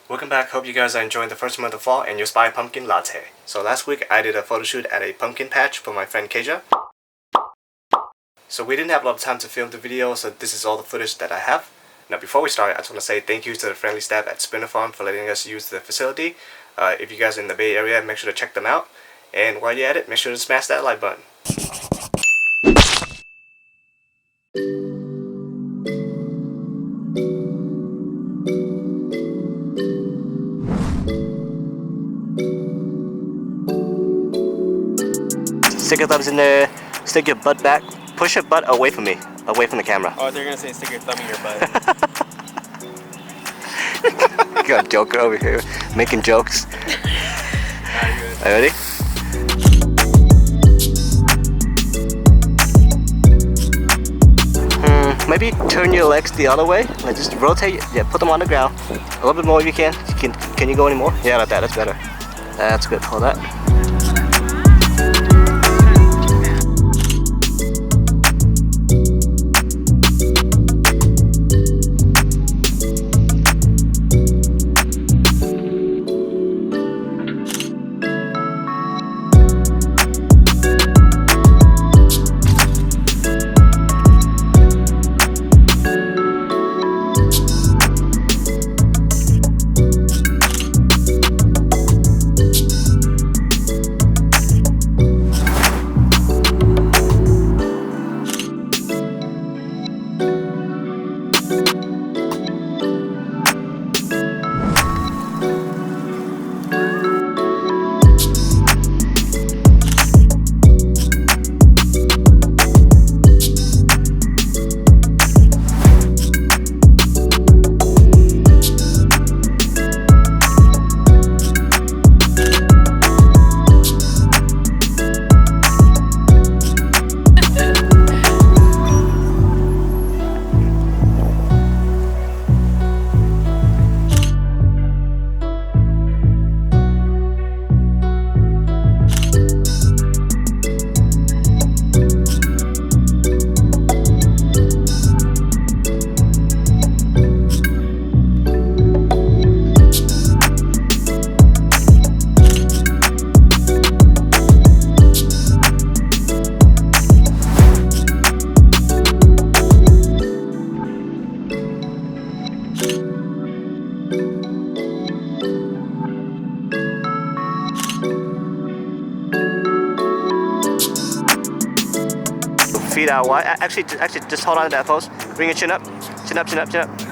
Welcome back, hope you guys are enjoying the first month of fall and your spy pumpkin latte. So last week I did a photo shoot at a pumpkin patch for my friend Keja. So we didn't have a lot of time to film the video, so this is all the footage that I have. Now before we start, I just want to say thank you to the friendly staff at Spinner Farm for letting us use the facility. If you guys are in the Bay Area, make sure to check them out. And while you're at it, make sure to smash that like button. Stick your thumbs in there, stick your butt back, push your butt away from me, away from the camera. Oh, they're gonna say stick your thumb in your butt. Got a joker over here, making jokes. Are you ready? Maybe turn your legs the other way, like just rotate, yeah, put them on the ground. A little bit more if you can. Can you go any more? Yeah, like that, that's better. That's good, hold that. Feet out wide. Actually, just hold on to that pose. Bring your chin up, chin up, chin up, chin up.